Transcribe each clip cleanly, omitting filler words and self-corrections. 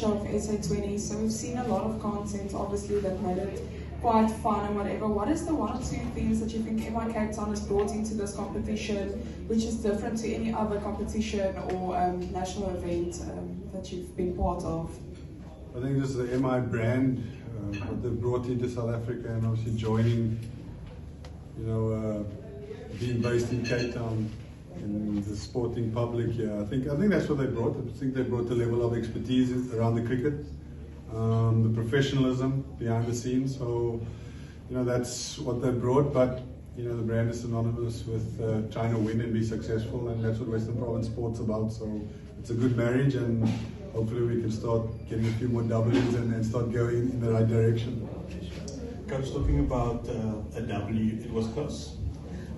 of SA20, so we've seen a lot of content, obviously, that made it quite fun and whatever. What is the one or two things that you think MI Cape Town has brought into this competition, which is different to any other competition or national event that you've been part of? I think just the MI brand, what they've brought into South Africa, and obviously joining, being based in Cape Town, in the sporting public here. I think that's what they brought. I think they brought the level of expertise around the cricket, the professionalism behind the scenes. So, that's what they brought. But the brand is synonymous with trying to win and be successful, and that's what Western Province sport's about. So it's a good marriage, and hopefully we can start getting a few more W's and start going in the right direction. Coach, talking about a W, it was close.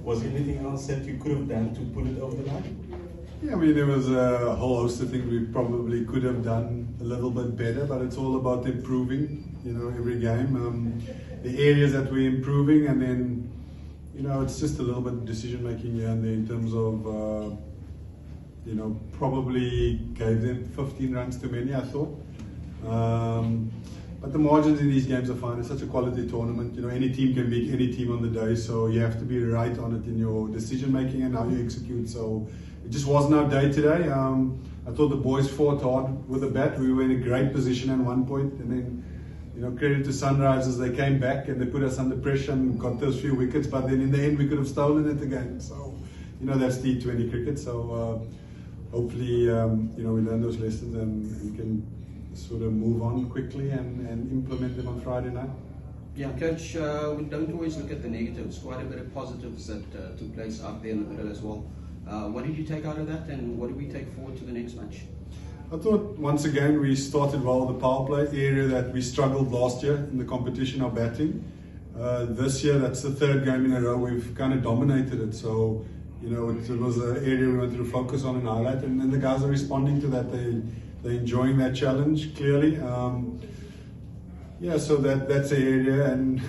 Was there anything else that you could have done to put it over the line? Yeah, I mean, there was a whole host of things we probably could have done a little bit better, but it's all about improving, every game. The areas that we're improving, and then, it's just a little bit of decision making here and there in terms of, probably gave them 15 runs too many, I thought. But the margins in these games are fine. It's such a quality tournament. Any team can beat any team on the day, so you have to be right on it in your decision making and how you execute. So it just wasn't our day today. I thought the boys fought hard with the bat. We were in a great position at one point, and then, credit to Sunrisers, they came back and they put us under pressure and got those few wickets. But then in the end, we could have stolen it again. So, that's T20 cricket. So hopefully, we learn those lessons and we can sort of move on quickly and implement them on Friday night. Yeah, Coach, we don't always look at the negatives. Quite a bit of positives that took place out there in the middle as well. What did you take out of that, and what do we take forward to the next match? I thought once again we started well with the power play area that we struggled last year in the competition of batting. This year, that's the third game in a row we've kind of dominated it. So, it was an area we wanted to focus on and highlight, and then the guys are responding to that. They're enjoying that challenge, clearly. So that's the area, and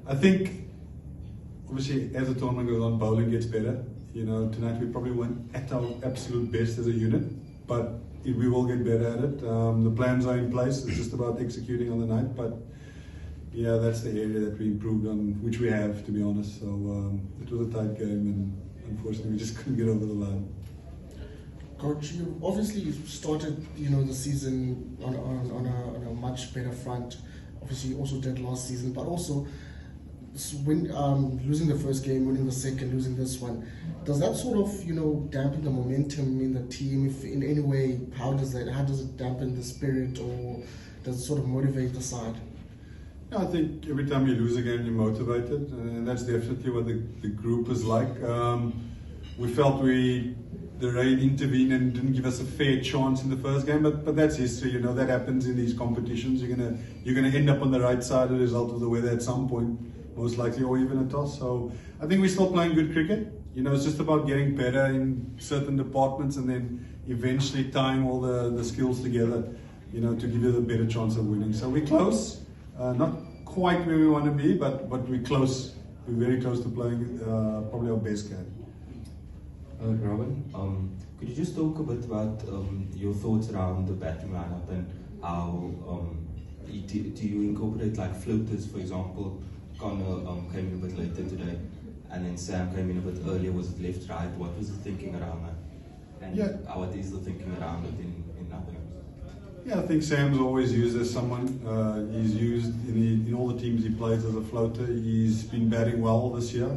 I think, obviously, as the tournament goes on, bowling gets better. Tonight we probably weren't at our absolute best as a unit, but we will get better at it. The plans are in place. It's just about executing on the night, but yeah, that's the area that we improved on, which we have, to be honest. So it was a tight game, and unfortunately we just couldn't get over the line. Coach, you obviously started, the season on a much better front. Obviously, you also did last season, but also losing the first game, winning the second, losing this one. Does that sort of, dampen the momentum in the team? If in any way, how does it dampen the spirit, or does it sort of motivate the side? I think every time you lose a game, you're motivated, and that's definitely what the group is like. We felt the rain intervened and didn't give us a fair chance in the first game, but that's history. That happens in these competitions. You're gonna end up on the right side as a result of the weather at some point, most likely, or even a toss. So I think we're still playing good cricket. It's just about getting better in certain departments, and then eventually tying all the skills together, to give you the better chance of winning. So we're close, not quite where we want to be, but we're close. We're very close to playing probably our best game. Robin, could you just talk a bit about your thoughts around the batting lineup, and how do you incorporate like floaters, for example? Connor came in a bit later today, and then Sam came in a bit earlier. Was it left, right? What was the thinking around that? And what is the thinking around it in other games? Yeah, I think Sam's always used as someone. He's used in all the teams he plays as a floater. He's been batting well this year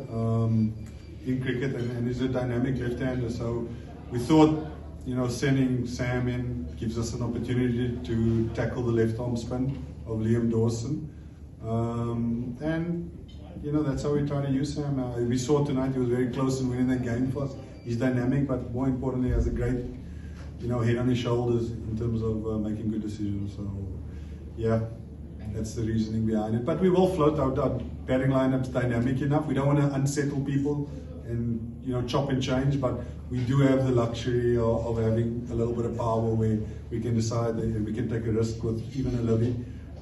in cricket, and he's a dynamic left-hander. So we thought, sending Sam in gives us an opportunity to tackle the left-arm spin of Liam Dawson. And that's how we try to use Sam. We saw tonight he was very close in winning that game for us. He's dynamic, but more importantly, has a great, head on his shoulders in terms of making good decisions. So, yeah, that's the reasoning behind it. But we will float out. Our batting lineup's dynamic enough. We don't want to unsettle people and chop and change, but we do have the luxury of having a little bit of power where we can decide that we can take a risk with even a Livy,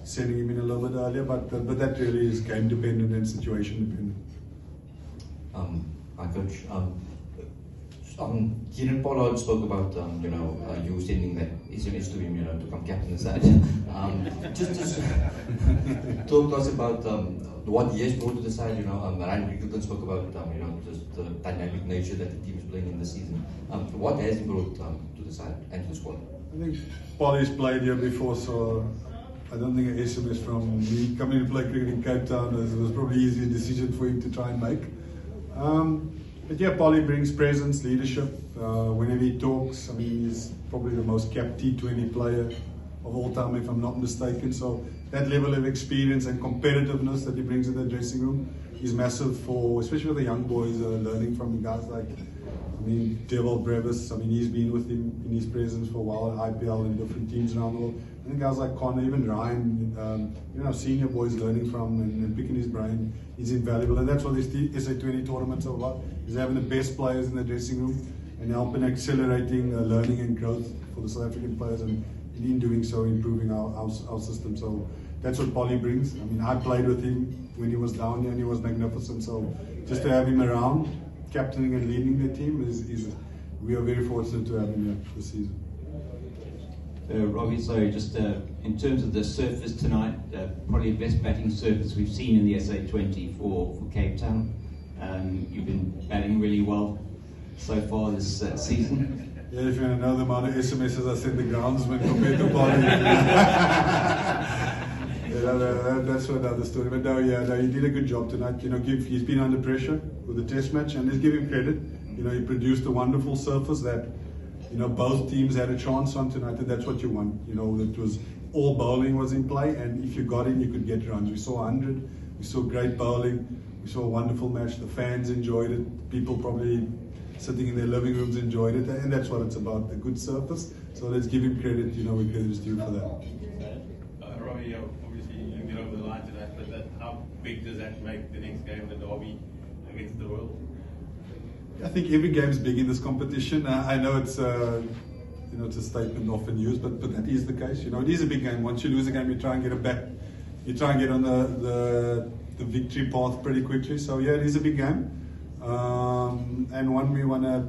sending him in a little bit earlier, but that really is game dependent and situation dependent. Hi Coach, Kieran Pollard spoke about you sending that SMS to him, to come captain the side. Just talk to us about what he has brought to the side. Ryan Rickleton spoke about just the dynamic nature that the team is playing in this season. What has he brought to the side and to the squad? I think Polly's played here before, so I don't think an SMS from me coming to play cricket in Cape Town was probably an easy decision for him to try and make. But yeah, Polly brings presence, leadership. Whenever he talks, I mean, he's probably the most capped T20 player of all time, if I'm not mistaken. So that level of experience and competitiveness that he brings in the dressing room is massive for, especially for the young boys, learning from guys like, Devil Brevis. He's been with him in his presence for a while at IPL and different teams around the world. And guys like Connor, even Ryan, senior boys learning from and picking his brain is invaluable. And that's what this SA20 tournaments are about, is having the best players in the dressing room and helping accelerating learning and growth for the South African players, and in doing so improving our system. So that's what Polly brings. I played with him when he was down here and he was magnificent. So just to have him around, captaining and leading the team, we are very fortunate to have him here this season. Robbie, sorry, just in terms of the surface tonight, probably the best batting surface we've seen in the SA20 for Cape Town. You've been batting really well so far this season. Yeah, if you want to know the amount of SMSs I sent the groundsman compared to Polly. That's another story. But no, he did a good job tonight. He's been under pressure with the test match, and let's give him credit. He produced a wonderful surface that both teams had a chance on tonight, and that's what you want. It was all bowling was in play, and if you got in, you could get runs. We saw 100, we saw great bowling, we saw a wonderful match. The fans enjoyed it. People probably sitting in their living rooms enjoyed it, and that's what it's about, a good surface. So let's give him credit, where credit is due for that. Robbie, obviously you didn't get over the line tonight, but how big does that make the next game, the derby against the Royals? I think every game is big in this competition. I know it's it's a statement often used, but that is the case. It is a big game. Once you lose a game, you try and get it back. You try and get on the victory path pretty quickly. So yeah, it is a big game, and one we want to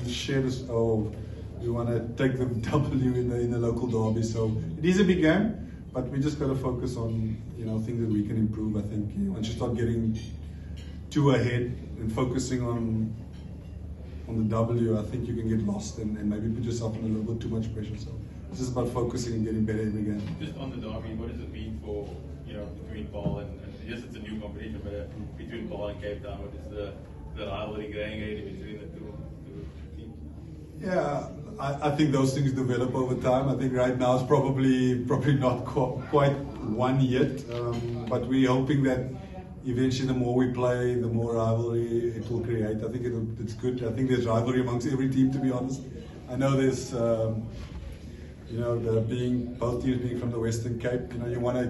share this. We want to take the W in the local derby. So it is a big game, but we just got to focus on things that we can improve. I think once you start getting too ahead and focusing on the W, I think you can get lost and maybe put yourself in a little bit too much pressure. So it's just about focusing and getting better every game. Just on the derby, what does it mean for between Paarl and yes, it's a new competition, but between Paarl and Cape Town, what is the rivalry growing between the two teams? Yeah, I think those things develop over time. I think right now it's probably not quite one yet, but we're hoping that eventually the more we play, the more rivalry it will create. I think it's good. I think there's rivalry amongst every team, to be honest. I know there's, both teams being from the Western Cape, you want to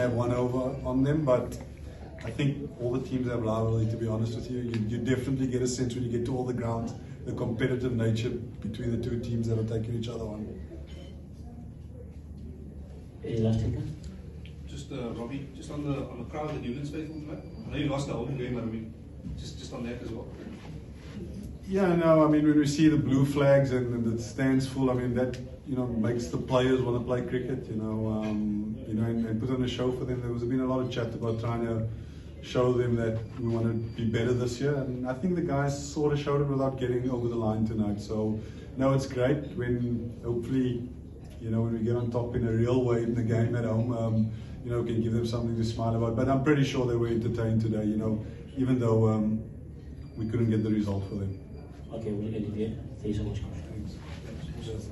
have one over on them, but I think all the teams have rivalry, to be honest with you. You definitely get a sense when you get to all the grounds, the competitive nature between the two teams that are taking each other on. Just Robbie, just on the crowd at Newlands faithful tonight. I know you lost the whole game, but just on that as well. Yeah, no, when we see the blue flags and the stands full, that makes the players want to play cricket, and put on a show for them. There's been a lot of chat about trying to show them that we want to be better this year, and I think the guys sort of showed it without getting over the line tonight. So no, it's great when hopefully when we get on top in a real way in the game at home, can give them something to smile about. But I'm pretty sure they were entertained today, even though we couldn't get the result for them. Okay, we'll end it here. Thank you so much. Thanks.